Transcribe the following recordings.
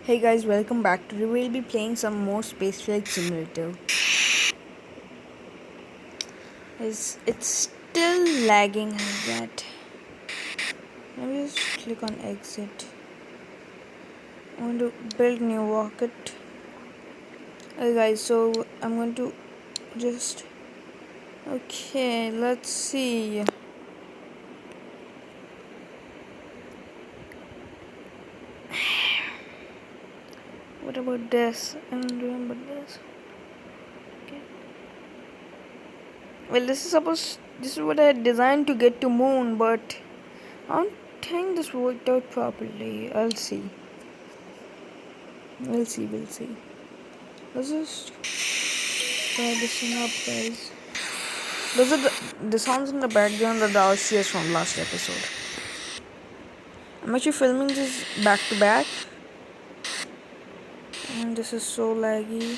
Hey guys, welcome back. Today we'll be playing some more Space Flight Simulator. It's still lagging like that. Let me just click on exit. I'm going to build new rocket. Hey guys, so I'm going to just... Okay, let's see. What about this? I don't remember this. Okay. Well, this is what I had designed to get to moon, but I don't think this worked out properly. I'll see. We'll see. Let's just try this thing up, guys. Those are the sounds in the background are the RCS from last episode. I'm actually filming this back to back, and this is so laggy.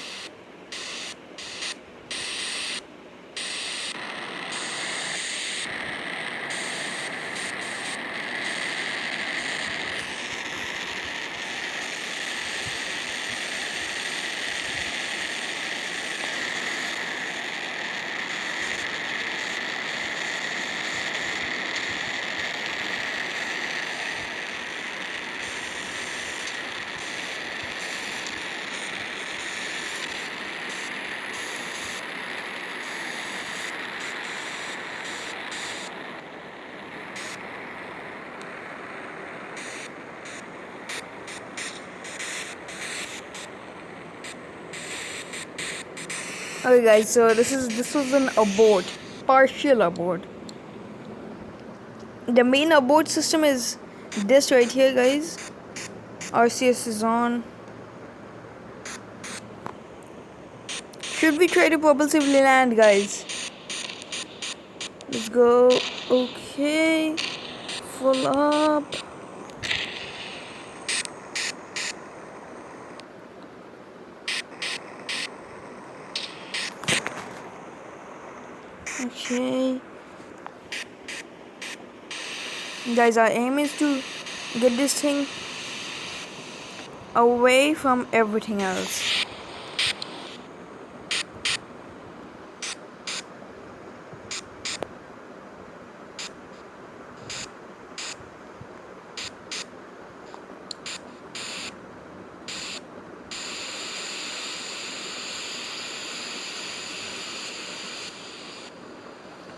Okay, guys. So this was an abort, partial abort. The main abort system is this right here, guys. RCS is on. Should we try to propulsively land, guys? Let's go. Okay. Full up. Okay. Guys, our aim is to get this thing away from everything else.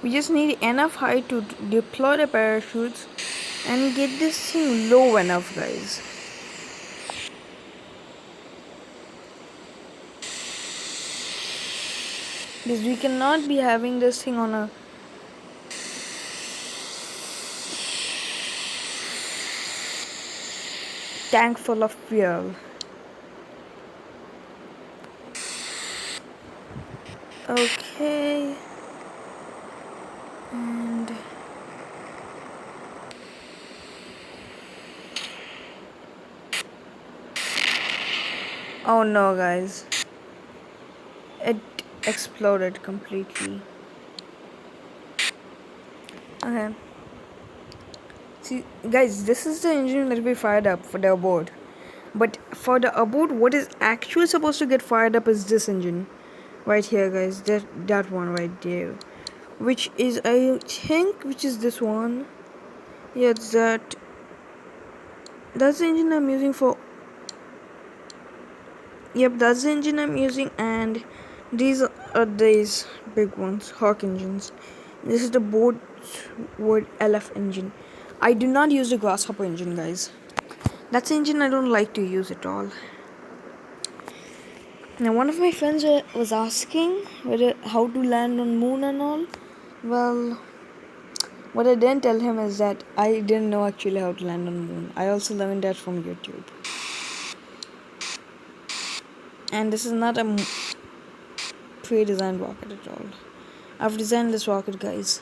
We just need enough height to deploy the parachutes and get this thing low enough, guys. Because we cannot be having this thing on a tank full of fuel. Okay. And oh no, guys. It exploded completely. Okay. See, guys, this is the engine that we fired up for the abort. But for the abort, what is actually supposed to get fired up is this engine. Right here, guys. That one right there. Which is, I think, which is this one. Yeah, it's that. That's the engine I'm using for... Yep, that's the engine I'm using, and these are these big ones, Hawk engines. This is the Boardward LF engine. I do not use the Grasshopper engine, guys. That's the engine I don't like to use at all. Now, one of my friends was asking how to land on moon and all. Well, what I didn't tell him is that I didn't know actually how to land on moon. I also learned that from YouTube. And this is not a pre-designed rocket at all. I've designed this rocket, guys.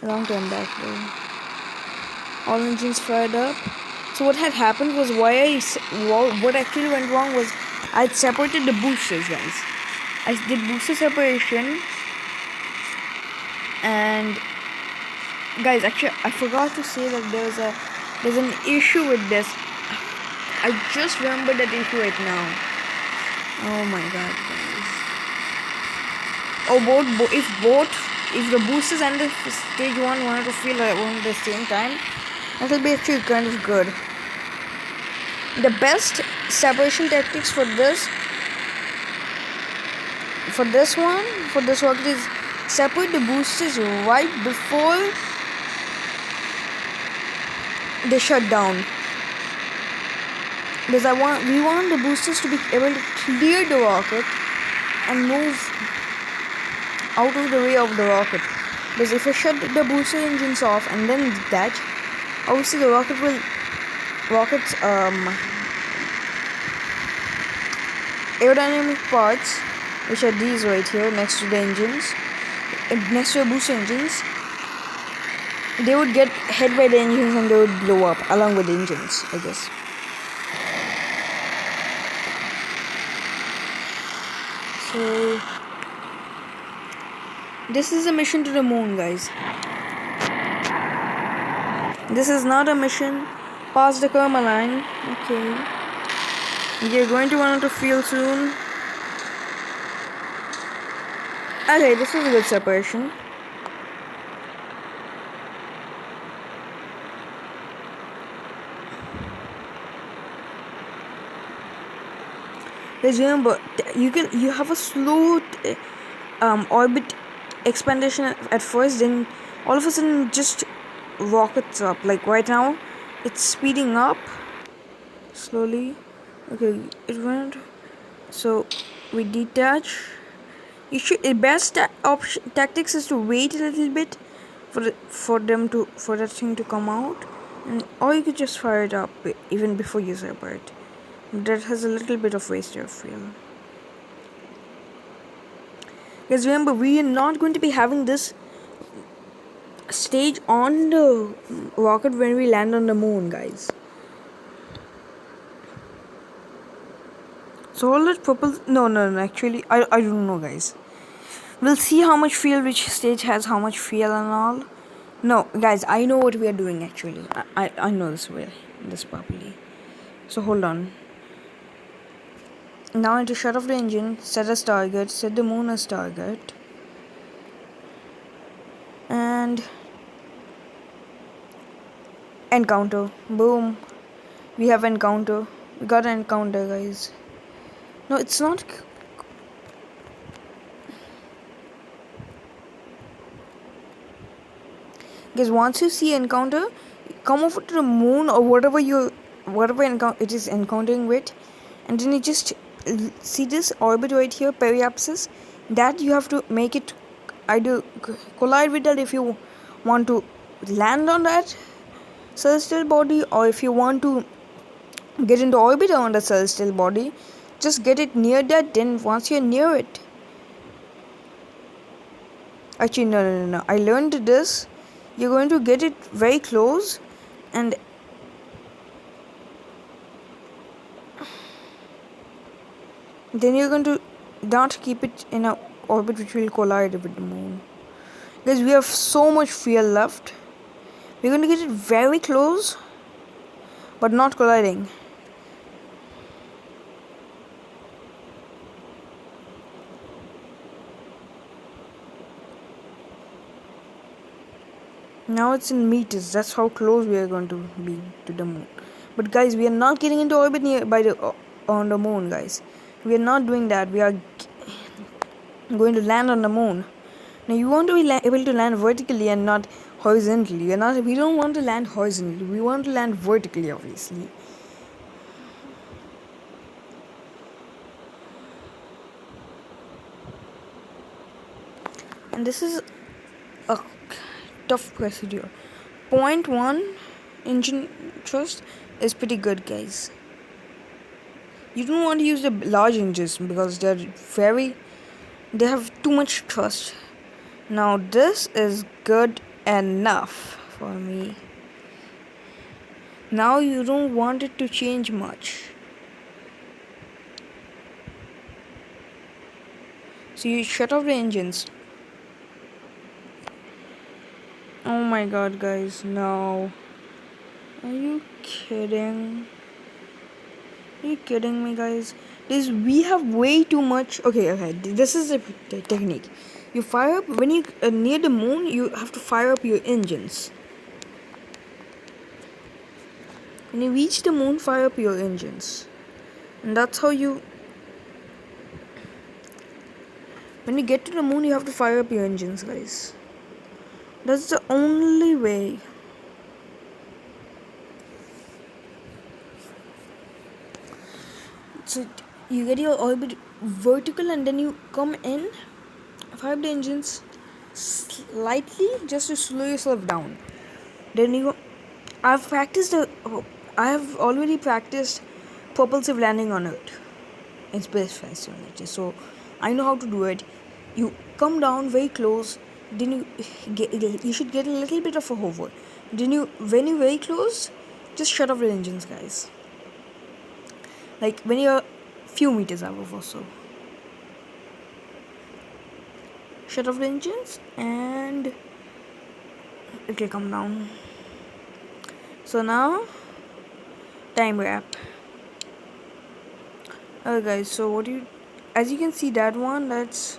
A long time back though. All engines fired up. So what had happened was what actually went wrong was I separated the boosters, guys. I did booster separation, and guys, actually I forgot to say that there's a There's an issue with this. I just remembered that issue right now. Oh my god, guys. Oh, if the boosters and the stage 1 wanted to feel like one at the same time, that'll be actually kind of good. The best separation tactics for this rocket is separate the boosters right before they shut down. Because we want the boosters to be able to clear the rocket and move out of the way of the rocket. Because if I shut the booster engines off and then detach, obviously the rocket's aerodynamic parts, which are these right here next to the engines, next to the booster engines, they would get hit by the engines and they would blow up along with the engines, I guess. So this is a mission to the moon, guys. This is not a mission past the Karma line. Okay. You're going to want to feel soon. Okay, this was a good separation. Guys, remember, you have a slow orbit expansion at first, then all of a sudden just rockets up. Like right now, it's speeding up slowly. Okay, it went. So we detach. The best tactics is to wait a little bit for that thing to come out, or you could just fire it up even before you separate. That has a little bit of wasted fuel. Because remember, we are not going to be having this stage on the rocket when we land on the moon, guys. So all that purple. No. Actually, I don't know, guys. We'll see how much fuel which stage has how much fuel and all. No, guys, I know what we are doing actually. I know this properly. So hold on. Now I need to shut off the engine, set as target, set the moon as target. And encounter. Boom. We have encounter. We got an encounter, guys. No, it's not. Guys, once you see encounter, come over to the moon or whatever it is encountering with, and then you just see this orbit right here, periapsis. That you have to make it either collide with that if you want to land on that celestial body, or if you want to get into orbit around the celestial body, just get it near that. Then once you're near it, actually no, I learned this. You're going to get it very close, and then you're going to not keep it in a orbit which will collide with the moon. Guys, we have so much fuel left. We're going to get it very close, but not colliding. Now it's in meters. That's how close we are going to be to the moon. But guys, we are not getting into orbit on the moon, guys. We are not doing that. We are going to land on the moon. Now you want to be able to land vertically and not horizontally. We don't want to land horizontally. We want to land vertically, obviously. And this is a tough procedure. 0.1 engine thrust is pretty good, guys. You don't want to use the large engines because they have too much thrust. Now this is good enough for me. Now you don't want it to change much. So you shut off the engines. Oh my god, guys, no. Are you kidding? Are you kidding me, guys? We have way too much. Okay. This is the technique. You fire up when you near the moon. You have to fire up your engines. When you reach the moon, fire up your engines, and that's how you. When you get to the moon, you have to fire up your engines, guys. That's the only way. So you get your orbit vertical, and then you come in, fire up the engines slightly just to slow yourself down. Then I've practiced I have already practiced propulsive landing on Earth in space facility, so I know how to do it. You come down very close, then you should get a little bit of a hover. Then when you're very close, just shut off the engines, guys. Like when you're few meters above or so. Shut off the engines and it will come down. So now, time wrap. Okay, guys. So as you can see, that one, that's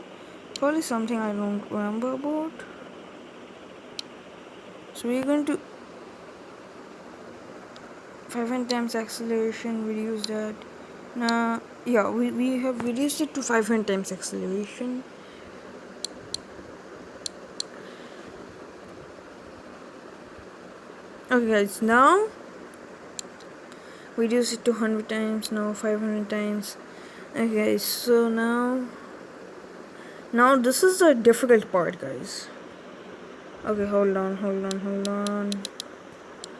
probably something I don't remember about. So we're going to 500 times acceleration. Reduce that. Now, yeah, we have reduced it to 500 times acceleration. Okay, guys. Now reduce it to 100 times. Now 500 times. Okay, so now this is the difficult part, guys. Okay, hold on.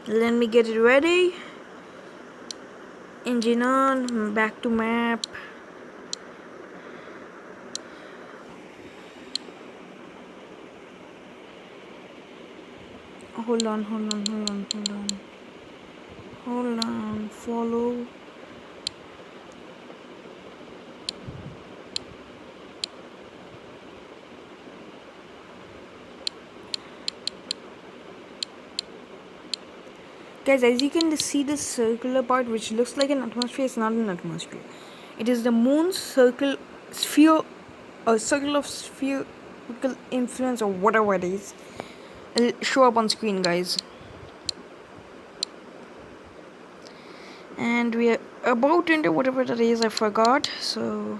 Let me get it ready. Engine on, back to map. Hold on. Follow. Guys, as you can see, this circular part which looks like an atmosphere is not an atmosphere. It is the moon's circle sphere, a circle of spherical influence or whatever it is. It'll show up on screen, guys. And we are about to enter whatever that is, I forgot. So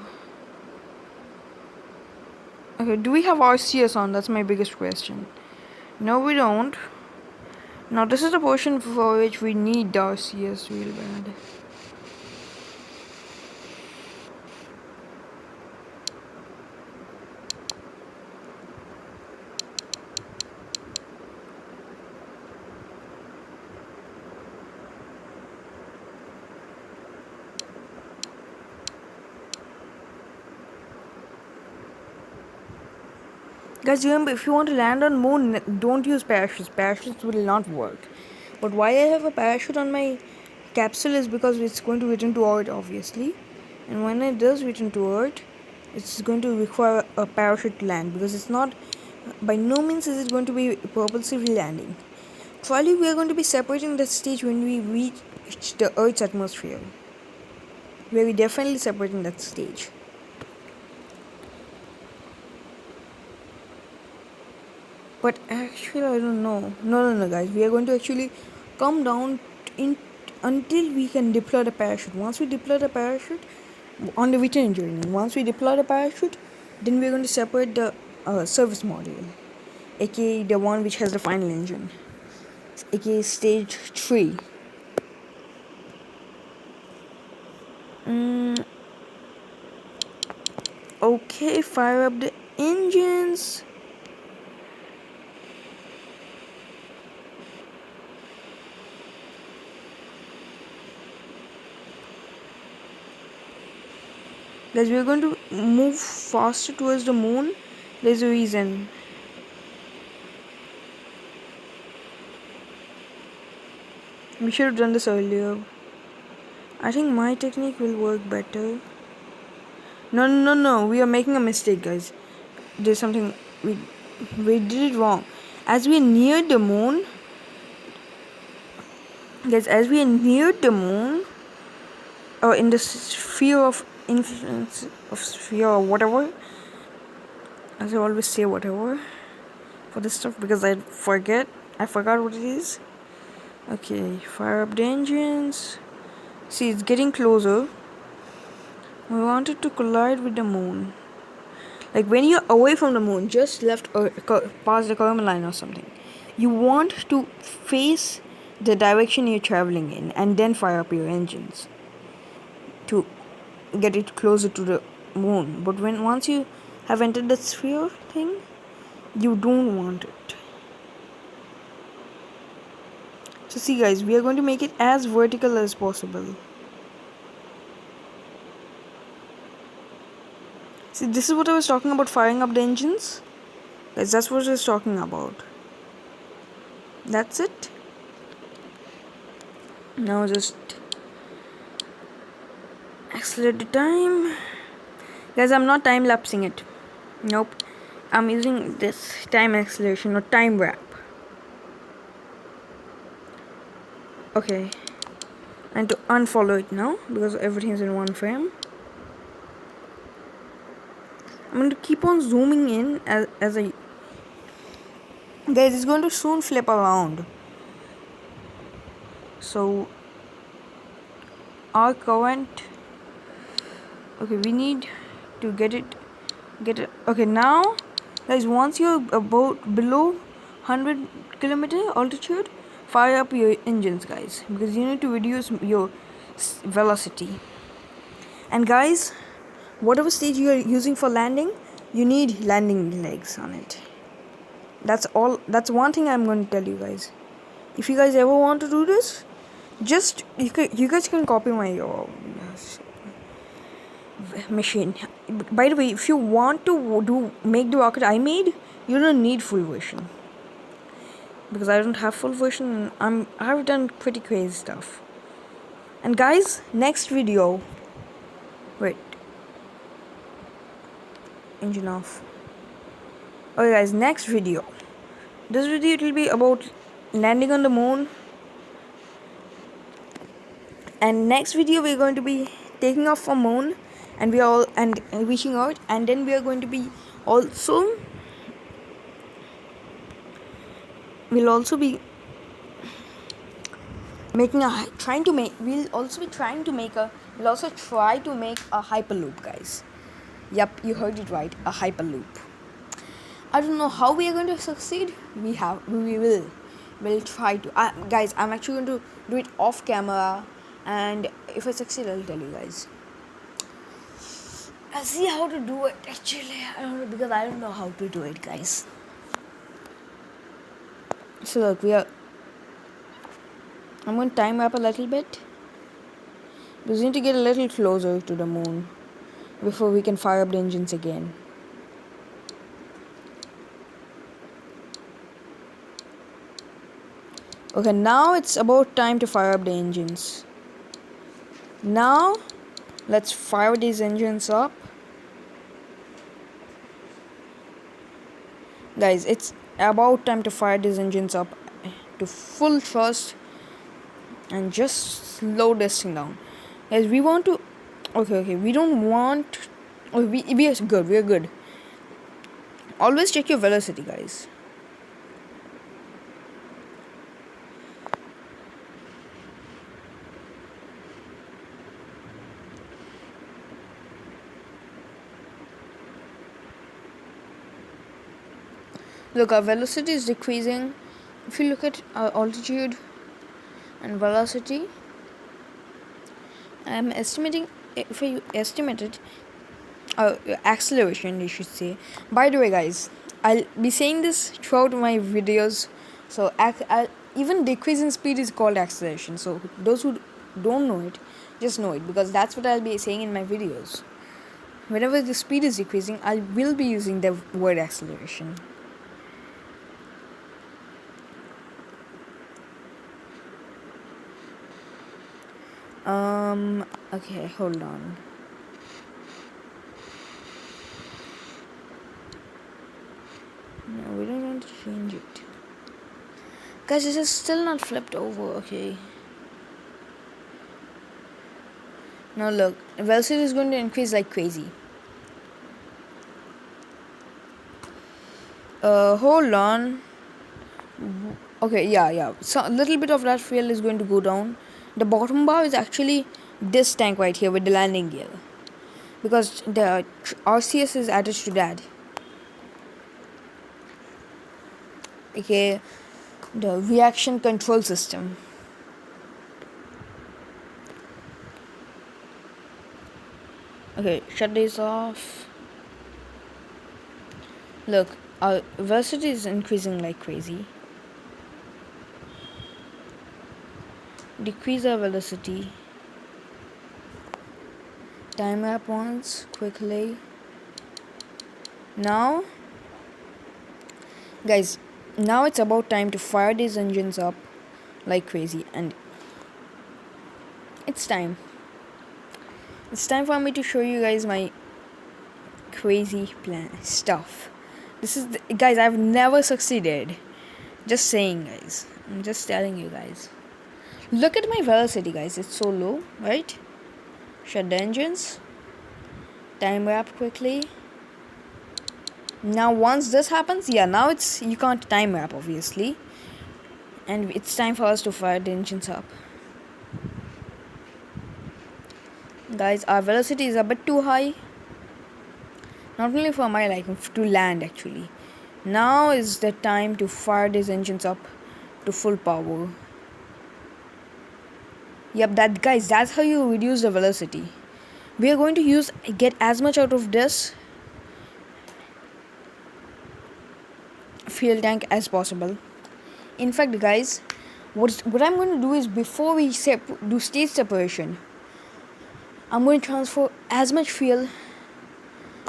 okay, do we have RCS on? That's my biggest question. No, we don't. Now this is the portion for which we need RCS real bad. Guys, remember, if you want to land on moon, don't use parachutes. Parachutes will not work. But why I have a parachute on my capsule is because it's going to return to Earth, obviously. And when it does return to Earth, it's going to require a parachute to land, because it's not, by no means is it going to be propulsively landing. Probably we are going to be separating that stage when we reach the Earth's atmosphere. We are definitely separating that stage. But actually, I don't know. No, guys. We are going to actually come down until we can deploy the parachute. Once we deploy the parachute on the return journey, once we deploy the parachute, then we are going to separate the service module, aka the one which has the final engine, aka stage 3. Okay, fire up the engines. Guys, we are going to move faster towards the moon. There's a reason. We should have done this earlier. I think my technique will work better. No. We are making a mistake, guys. There's something we did it wrong. As we near the moon, Guys, as we are near the moon, or in the sphere of influence of sphere or whatever, as I always say whatever for this stuff because I forgot what it is. Okay, fire up the engines. See, it's getting closer. We wanted to collide with the moon. Like when you're away from the moon, just left or past the Kerma line or something, you want to face the direction you're traveling in and then fire up your engines to get it closer to the moon. But once you have entered the sphere thing, you don't want it. So see guys, we are going to make it as vertical as possible. See, this is what I was talking about, firing up the engines. Guys, that's what I was talking about. That's it. Now just accelerate the time. Guys, I'm not time lapsing it. Nope. I'm using this time acceleration or time wrap. Okay. And to unfollow it now because everything's in one frame. I'm going to keep on zooming in as I... Guys, it's going to soon flip around. So our current... Okay, we need to get it. Okay, now guys, once you're about below 100-kilometer altitude, fire up your engines, guys, because you need to reduce your velocity. And guys, whatever stage you are using for landing, you need landing legs on it. That's all. That's one thing I'm going to tell you guys. If you guys ever want to do this, just you guys can copy my machine. By the way, if you want to make the rocket I made, you don't need full version because I don't have full version. I've done pretty crazy stuff. And guys, next video, wait, engine off. Okay guys, next video, this video it will be about landing on the moon, and next video we're going to be taking off from moon and reaching out, and then we are going to be also we'll also be making a trying to make we'll also try to make a hyperloop, guys. Yep, you heard it right, a hyperloop. I don't know how we are going to succeed. We'll try to. Guys, I'm actually going to do it off camera, and if I succeed, I'll tell you guys. I'll see how to do it. Actually, I don't know because I don't know how to do it, guys. So look, I'm going to time wrap a little bit. We need to get a little closer to the moon before we can fire up the engines again. Okay, now it's about time to fire up the engines. Now, let's fire these engines up. Guys, it's about time to fire these engines up to full thrust and just slow this thing down. Guys, we want to... Okay, we don't want... Oh, we are good, we are good. Always check your velocity, guys. Look, our velocity is decreasing. If you look at our altitude and velocity, I'm estimating, if I estimated acceleration, you should say. By the way, guys, I'll be saying this throughout my videos. So even decrease in speed is called acceleration. So those who don't know it, just know it, because that's what I'll be saying in my videos. Whenever the speed is decreasing, I will be using the word acceleration. Okay, hold on. No, we don't want to change it. Guys, this is still not flipped over, okay. Now look, velocity is going to increase like crazy. Hold on. Okay, yeah. So a little bit of that fuel is going to go down. The bottom bar is actually this tank right here with the landing gear, because the RCS is attached to that. Okay, the reaction control system. Okay, shut this off. Look, our velocity is increasing like crazy. Decrease our velocity. Time up once quickly. Now, guys, now it's about time to fire these engines up like crazy, and it's time. It's time for me to show you guys my crazy plan stuff. Guys, I've never succeeded. Just saying, guys. I'm just telling you guys. Look at my velocity, guys. It's so low, right? Shut the engines. Time wrap quickly. Now once this happens, now you can't time wrap obviously. And it's time for us to fire the engines up. Guys, our velocity is a bit too high. Not only for my liking, to land actually. Now is the time to fire these engines up to full power. Yep, that's how you reduce the velocity. We are going to get as much out of this fuel tank as possible. In fact, guys, what I'm going to do is, before we do stage separation, I'm going to transfer as much fuel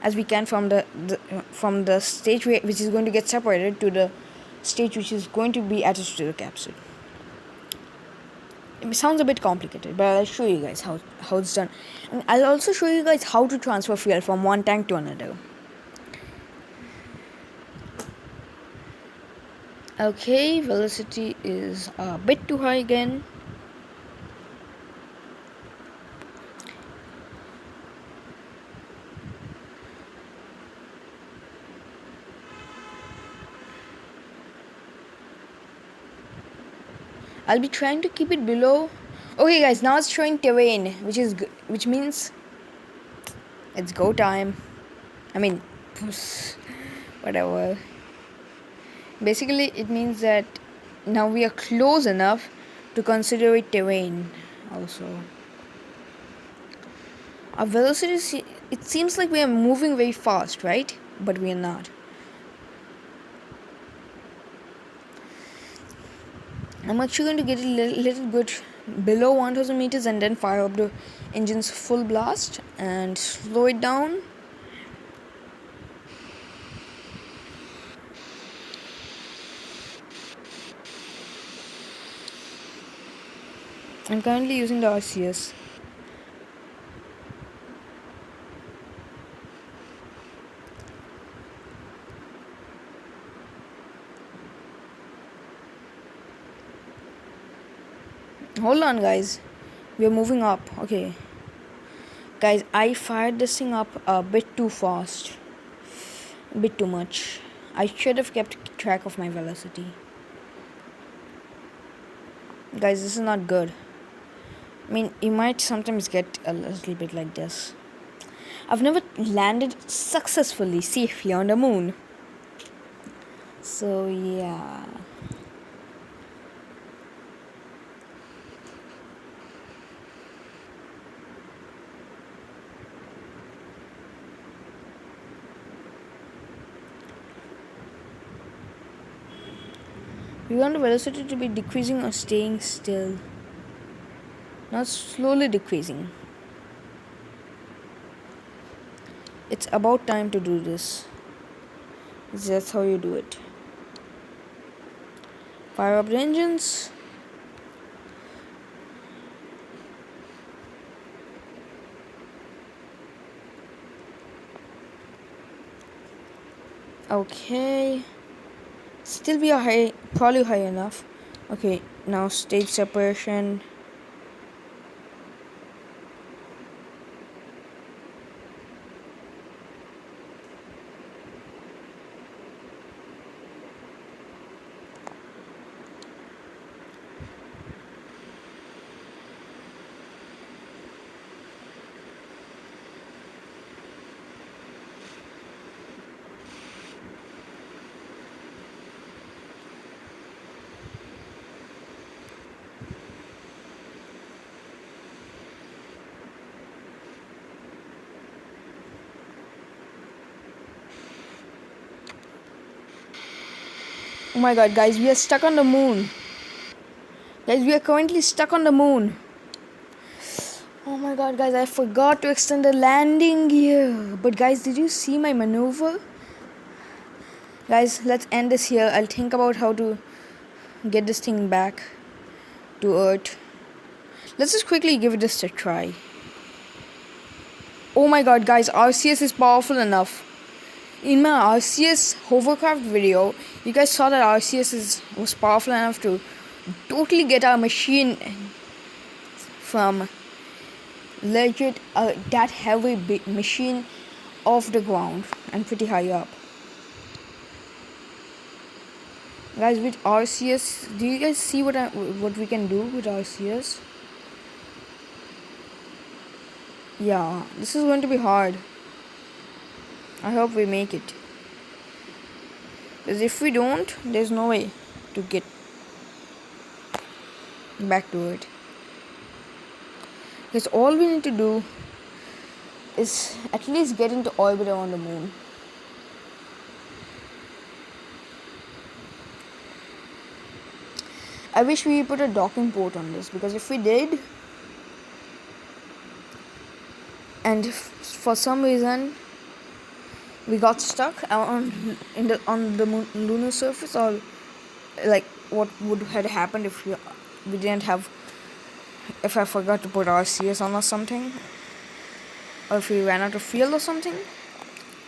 as we can from the stage which is going to get separated to the stage which is going to be attached to the capsule. It sounds a bit complicated, but I'll show you guys how it's done. And I'll also show you guys how to transfer fuel from one tank to another. Okay, velocity is a bit too high again. I'll be trying to keep it below. Okay, guys, now it's showing terrain, which means it's go time. I mean, whatever. Basically, it means that now we are close enough to consider it terrain also. Our velocity, it seems like we are moving very fast, right? But we are not. I'm actually going to get a little bit below 1000 meters and then fire up the engine's full blast and slow it down. I'm currently using the RCS. Hold on, guys. We are moving up. Okay. Guys, I fired this thing up a bit too fast. A bit too much. I should have kept track of my velocity. Guys, this is not good. I mean, you might sometimes get a little bit like this. I've never landed successfully safely on the moon. So, yeah. We want the velocity to be decreasing or staying still, not slowly decreasing. It's about time to do this. That's how you do it. Fire up the engines. Okay. Still we are high, probably high enough. Okay, now stage separation. Oh my god, guys, we are stuck on the moon. Guys, we are currently stuck on the moon. Oh my god, guys, I forgot to extend the landing gear. But guys, did you see my maneuver? Guys, let's end this here. I'll think about how to get this thing back to Earth. Let's just quickly give this a try. Oh my god, guys, RCS is powerful enough. In my RCS hovercraft video, you guys saw that was powerful enough to totally get our machine from legit that heavy big machine off the ground and pretty high up. Guys, with RCS, do you guys see what we can do with RCS? Yeah, this is going to be hard. I hope we make it. Because if we don't, there's no way to get back to it. Because all we need to do is at least get into orbit around the moon. I wish we put a docking port on this, because if we did, and for some reason we got stuck on the lunar surface, or like what would have happened if we didn't have, if I forgot to put RCS on or something, or if we ran out of fuel or something,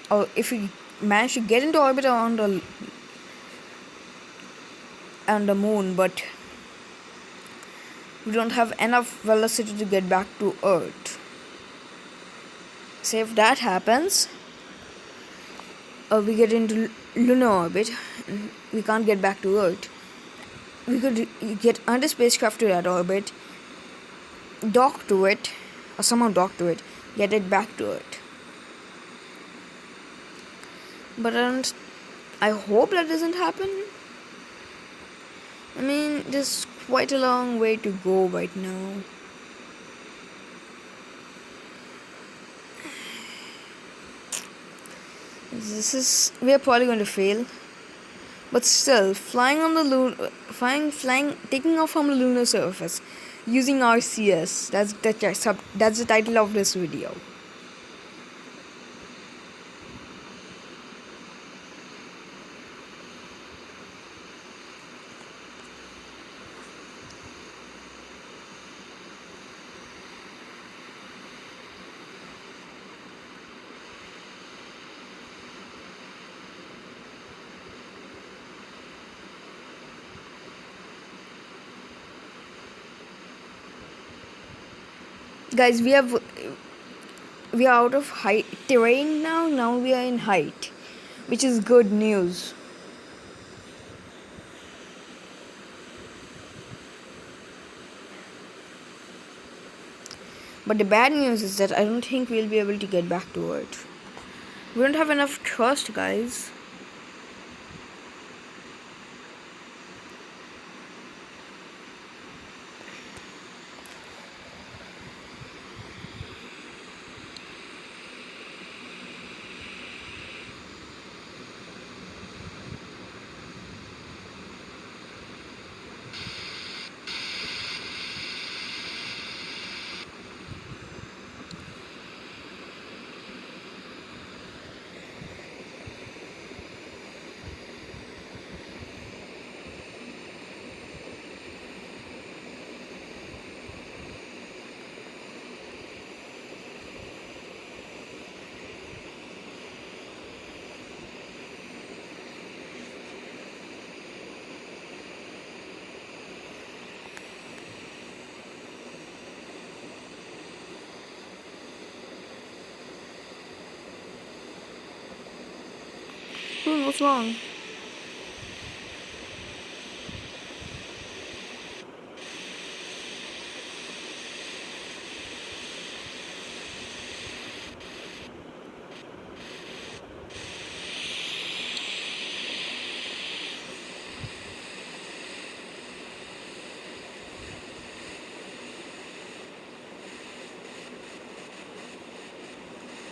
or if we managed to get into orbit on the moon, but we don't have enough velocity to get back to Earth. Say if that happens, we get into lunar orbit and we can't get back to Earth. We could get under spacecraft to that orbit, dock to it, or somehow dock to it, get it back to Earth. But I hope that doesn't happen. I mean, there's quite a long way to go right now. We are probably going to fail. But still, flying on the taking off from the lunar surface using RCS. That's the title of this video. Guys, we are out of height terrain now. Now we are in height, which is good news. But the bad news is that I don't think we'll be able to get back to Earth. We don't have enough thrust, guys. What's wrong?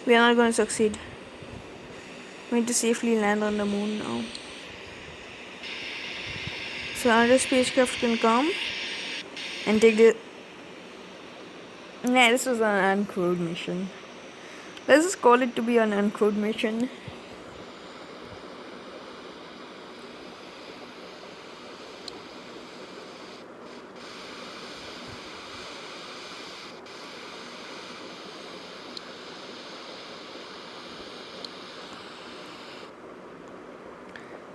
We are not going to succeed. We need to safely land on the moon now. So another spacecraft can come and take the. Nah, this was an uncrewed mission. Let's just call it to be an uncrewed mission.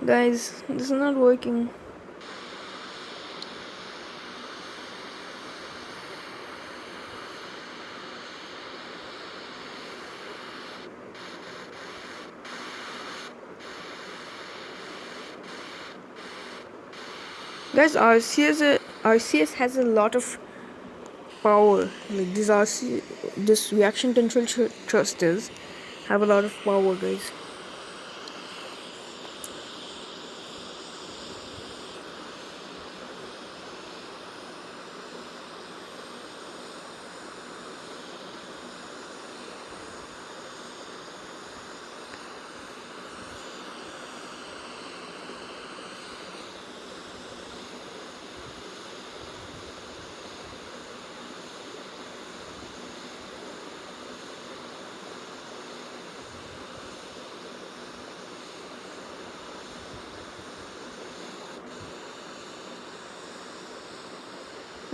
Guys, this is not working. Guys, RCS has a lot of power. Like this reaction control thrusters have a lot of power, guys.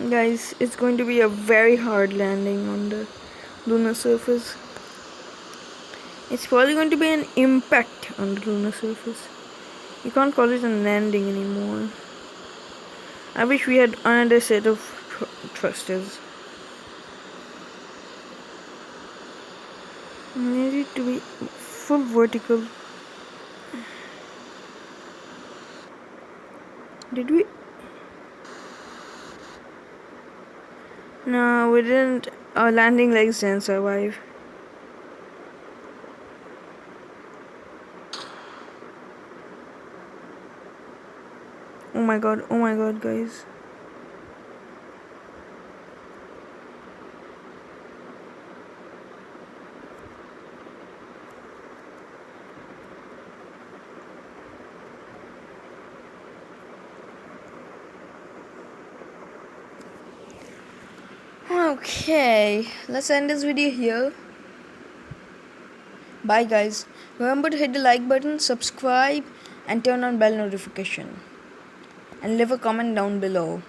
Guys, it's going to be a very hard landing on the lunar surface. It's probably going to be an impact on the lunar surface. You can't call it a landing anymore. I wish we had another set of thrusters. I need it to be full vertical. Did we? No, we didn't. Our landing legs didn't survive. Oh my god, guys. Okay, let's end this video here. Bye guys. Remember to hit the like button, subscribe and turn on bell notification. And leave a comment down below.